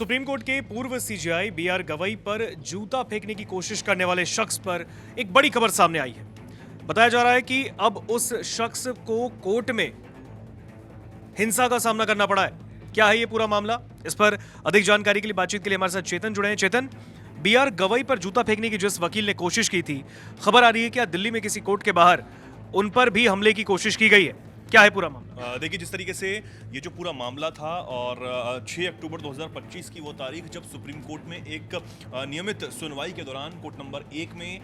Supreme court के पूर्व CJI BR Gavai पर जूता फेंकने की कोशिश करने वाले शख्स पर एक बड़ी खबर सामने आई है। बताया जा रहा है कि अब उस शख्स को कोर्ट में हिंसा का सामना करना पड़ा है। क्या है ये पूरा मामला? इस पर अधिक जानकारी के लिए बातचीत के लिए हमारे साथ चेतन जुड़े हैं। चेतन, बीआर गवई पर जूता फेंकने की जिस वकील ने कोशिश की थी, खबर आ रही है क्या दिल्ली में किसी कोर्ट के बाहर उन पर भी हमले की कोशिश की गई है? क्या है पूरा मामला? देखिए, जिस तरीके से ये जो पूरा मामला था और 6 अक्टूबर 2025 की वो तारीख जब सुप्रीम कोर्ट में एक नियमित सुनवाई के दौरान कोर्ट नंबर 1 में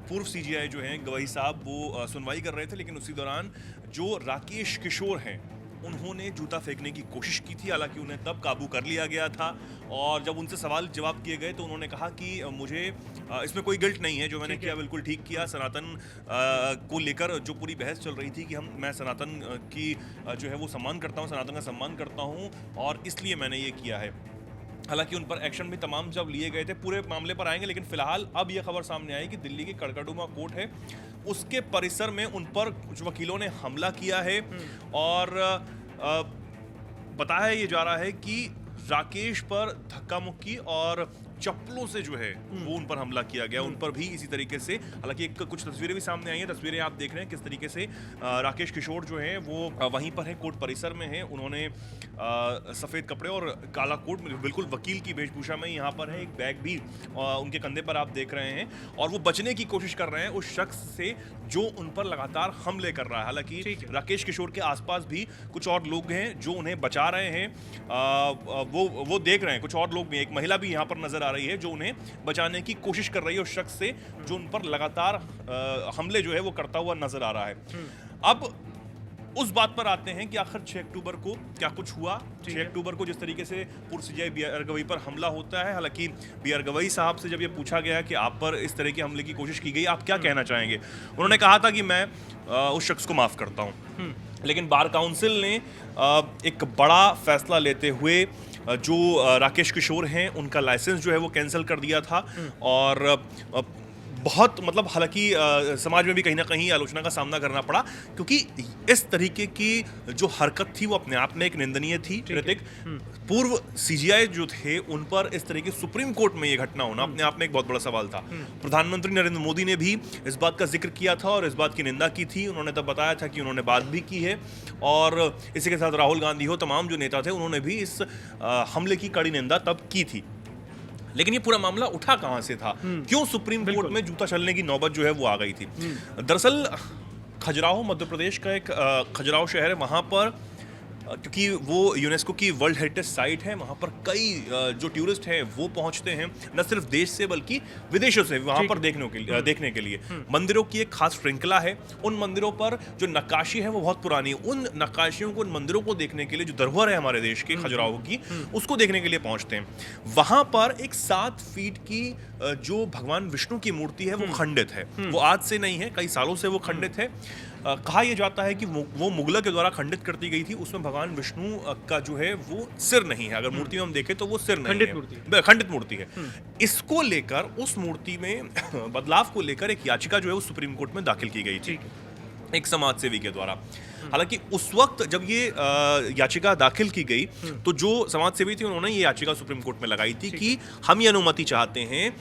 पूर्व सीजीआई जो हैं गवई साहब वो सुनवाई कर रहे थे, लेकिन उसी दौरान जो राकेश किशोर हैं उन्होंने जूता फेंकने की कोशिश की थी। हालांकि उन्हें तब काबू कर लिया गया था और जब उनसे सवाल जवाब किए गए तो उन्होंने कहा कि मुझे इसमें कोई गिल्ट नहीं है, जो मैंने किया बिल्कुल ठीक किया। सनातन को लेकर जो पूरी बहस चल रही थी कि मैं सनातन की जो है वो सम्मान करता हूँ, सनातन का सम्मान करता हूँ और इसलिए मैंने ये किया है। हालांकि उन पर एक्शन भी तमाम जब लिए गए थे, पूरे मामले पर आएंगे, लेकिन फिलहाल अब यह खबर सामने आई कि दिल्ली की कड़कड़डुमा कोर्ट है, उसके परिसर में उन पर कुछ वकीलों ने हमला किया है और बताया ये जा रहा है कि राकेश पर धक्का मुक्की और चप्पलों से जो है वो उन पर हमला किया गया। उन पर भी इसी तरीके से, हालांकि कुछ तस्वीरें भी सामने आई हैं। तस्वीरें आप देख रहे हैं किस तरीके से राकेश किशोर जो हैं वो वहीं पर है, कोर्ट परिसर में है। उन्होंने सफ़ेद कपड़े और काला कोट में बिल्कुल वकील की वेशभूषा में यहाँ पर है। एक बैग भी उनके कंधे पर आप देख रहे हैं और वो बचने की कोशिश कर रहे हैं उस शख्स से जो उन पर लगातार हमले कर रहा है। हालांकि राकेश किशोर के आसपास भी कुछ और लोग हैं जो उन्हें बचा रहे हैं, वो देख रहे हैं। कुछ और लोग भी, एक महिला भी यहाँ पर नजर आ रही है जो उन्हें बचाने की कोशिश कर रही है उस शख्स से जो उन पर लगातार हमले जो है वो करता हुआ नजर आ रहा है। अब उस बात पर आते हैं कि आखिर 6 अक्टूबर को क्या कुछ हुआ। 6 अक्टूबर को जिस तरीके से पूर्व सीजेआई बीआर गवई पर हमला होता है, हालांकि बीआर गवई साहब से जब ये पूछा गया कि आप पर इस तरह के हमले की कोशिश की गई, आप क्या कहना चाहेंगे, उन्होंने कहा था कि मैं उस शख्स को माफ करता हूं। लेकिन बार काउंसिल ने एक बड़ा फैसला लेते हुए जो राकेश किशोर हैं उनका लाइसेंस जो है वो कैंसिल कर दिया था और बहुत मतलब हालांकि समाज में भी कहीं ना कहीं आलोचना का सामना करना पड़ा, क्योंकि इस तरीके की जो हरकत थी वो अपने आप में एक निंदनीय थी। ऋतिक, पूर्व सीजीआई जो थे उन पर इस तरह की सुप्रीम कोर्ट में ये घटना होना अपने आप में एक बहुत बड़ा सवाल था। प्रधानमंत्री नरेंद्र मोदी ने भी इस बात का जिक्र किया था और इस बात की निंदा की थी। उन्होंने तब बताया था कि उन्होंने बात भी की है और इसी के साथ राहुल गांधी हो, तमाम जो नेता थे उन्होंने भी इस हमले की कड़ी निंदा तब की थी। लेकिन ये पूरा मामला उठा कहां से था, क्यों सुप्रीम कोर्ट में जूता चलने की नौबत जो है वो आ गई थी? दरअसल खजुराहो मध्य प्रदेश का एक खजुराहो शहर है, वहां पर क्योंकि वो यूनेस्को की वर्ल्ड हेरिटेज साइट है, वहाँ पर कई जो टूरिस्ट हैं वो पहुँचते हैं, न सिर्फ देश से बल्कि विदेशों से वहाँ पर देखने के लिए। मंदिरों की एक खास श्रृंखला है, उन मंदिरों पर जो नक्काशी है वो बहुत पुरानी है। उन नक्काशियों को, उन मंदिरों को देखने के लिए, जो धरोहर है हमारे देश के खजुराहो की, उसको देखने के लिए पहुँचते हैं। वहाँ पर एक 7 फीट की जो भगवान विष्णु की मूर्ति है वो खंडित है। वो आज से नहीं है, कई सालों से वो खंडित है। कहा यह जाता है कि वो मुगलों के द्वारा खंडित कर दी गई थी। उसमें भगवान विष्णु का जो है वो सिर नहीं है, अगर मूर्ति में हम देखें तो वो सिर नहीं है, खंडित मूर्ति है। इसको लेकर, उस मूर्ति में बदलाव को लेकर एक याचिका जो है वो सुप्रीम कोर्ट में दाखिल की गई थी एक समाज सेवी के द्वारा। हालांकि उस वक्त जब ये याचिका दाखिल की गई तो जो समाज सेवी थे उन्होंने ये याचिका सुप्रीम कोर्ट में लगाई थी कि हम ये अनुमति चाहते हैं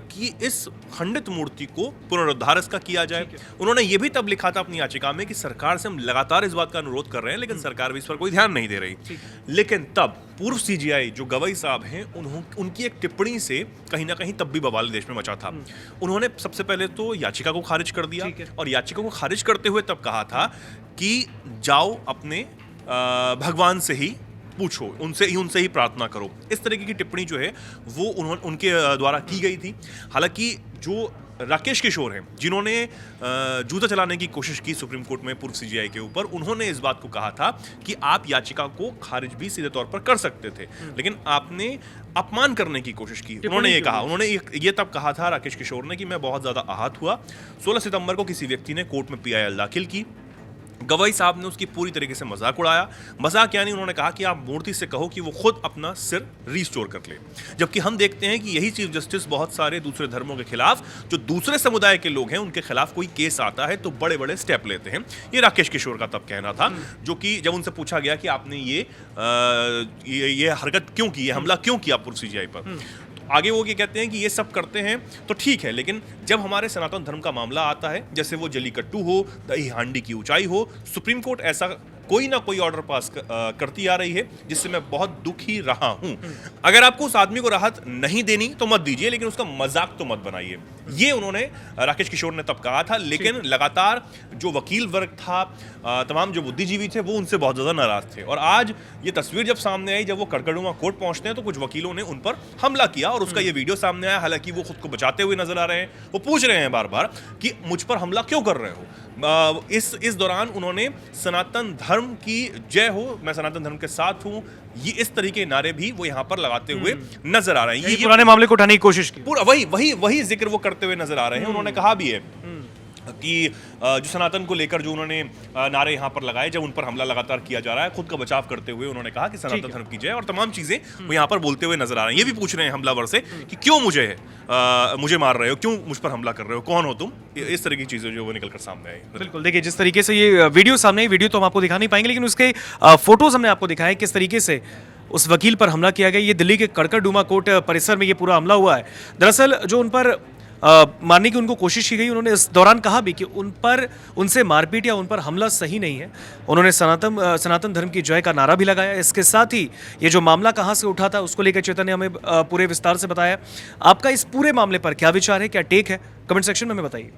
कि इस खंडित मूर्ति को पुनरुद्धार इसका किया जाए। उन्होंने ये भी तब लिखा था अपनी याचिका में कि सरकार से हम लगातार इस बात का अनुरोध कर रहे हैं, लेकिन सरकार भी इस पर कोई ध्यान नहीं दे रही। लेकिन तब पूर्व सीजीआई जो गवई साहब हैं उनकी एक टिप्पणी से कहीं ना कहीं तब भी बवाल देश में मचा था। उन्होंने सबसे पहले तो याचिका को खारिज कर दिया और याचिका को खारिज करते हुए तब कहा था कि जाओ अपने भगवान से ही पूछो, उनसे ही प्रार्थना करो। इस तरीके की टिप्पणी जो है वो उनके द्वारा की गई थी। हालांकि जो राकेश किशोर हैं जिन्होंने जूता चलाने की कोशिश की सुप्रीम कोर्ट में पूर्व सीजीआई के ऊपर, उन्होंने इस बात को कहा था कि आप याचिका को खारिज भी सीधे तौर पर कर सकते थे, लेकिन आपने अपमान करने की कोशिश की। उन्होंने ये कहा, उन्होंने ये तब कहा था राकेश किशोर ने कि मैं बहुत ज्यादा आहत हुआ। 16 सितंबर को किसी व्यक्ति ने कोर्ट में PIL दाखिल की गवई साहब ने उसकी पूरी तरीके से मजाक उड़ाया। मजाक यानी उन्होंने कहा कि आप मूर्ति से कहो कि वो खुद अपना सिर रिस्टोर कर ले, जबकि हम देखते हैं कि यही चीफ जस्टिस बहुत सारे दूसरे धर्मों के खिलाफ, जो दूसरे समुदाय के लोग हैं उनके खिलाफ कोई केस आता है तो बड़े बड़े स्टेप लेते हैं। ये राकेश किशोर का तब कहना था, जो कि जब उनसे पूछा गया कि आपने ये हरकत क्यों की, ये हमला क्यों किया पूर्व सीजीआई पर, आगे वो ये कहते हैं कि ये सब करते हैं तो ठीक है, लेकिन जब हमारे सनातन धर्म का मामला आता है, जैसे वो जलीकट्टू हो, दही हांडी की ऊंचाई हो, सुप्रीम कोर्ट ऐसा कोई ना कोई ऑर्डर पास करती आ रही है जिससे मैं बहुत दुखी रहा हूं। अगर आपको उस आदमी को राहत नहीं देनी तो मत दीजिए, लेकिन उसका मजाक तो मत बनाइए। ये उन्होंने राकेश किशोर ने तब कहा था, लेकिन लगातार जो वकील वर्ग था, तमाम जो बुद्धिजीवी थे, वो उनसे बहुत ज्यादा नाराज थे। और आज ये तस्वीर जब सामने आई, जब वो कड़कड़ुमा कोर्ट पहुंचते हैं तो कुछ वकीलों ने उन पर हमला किया और उसका ये वीडियो सामने आया। हालांकि वो खुद को बचाते हुए नजर आ रहे हैं, वो पूछ रहे हैं बार बार कि मुझ पर हमला क्यों कर रहे हो। इस दौरान उन्होंने सनातन धर्म की जय हो, मैं सनातन धर्म के साथ हूं, ये इस तरीके के नारे भी वो यहाँ पर लगाते हुए नजर आ रहे हैं। ये पुराने मामले को उठाने की कोशिश की, पूरा वही जिक्र वो करते हुए नजर आ रहे हैं। उन्होंने कहा भी है कि जो सनातन को लेकर जो उन्होंने नारे यहाँ पर लगाए, जब उन पर हमला लगातार किया जा रहा है, खुद का बचाव करते हुए उन्होंने कहा कि सनातन धर्म की जय, और तमाम चीजें वो यहाँ पर बोलते हुए नजर आ रहे हैं। ये भी पूछ रहे हैं हमलावर से कि क्यों मुझे मार रहे हो, क्यों मुझ पर हमला कर रहे हो, कौन हो तुम, इस तरह की चीजें जो वो निकल कर सामने आई। बिल्कुल, देखिए जिस तरीके से ये वीडियो सामने आई, वीडियो तो हम आपको दिखा नहीं पाएंगे, लेकिन उसके फोटोज हमने आपको दिखाए किस तरीके से उस वकील पर हमला किया गया। ये दिल्ली के कड़कड़डूमा कोर्ट परिसर में ये पूरा हमला हुआ है। दरअसल जो उन पर मारने की उनको कोशिश की गई, उन्होंने इस दौरान कहा भी कि उनसे मारपीट या उन पर हमला सही नहीं है। उन्होंने सनातन धर्म की जय का नारा भी लगाया। इसके साथ ही ये जो मामला कहाँ से उठा था उसको लेकर चेतन ने हमें पूरे विस्तार से बताया। आपका इस पूरे मामले पर क्या विचार है, क्या टेक है, कमेंट सेक्शन में हमें बताइए।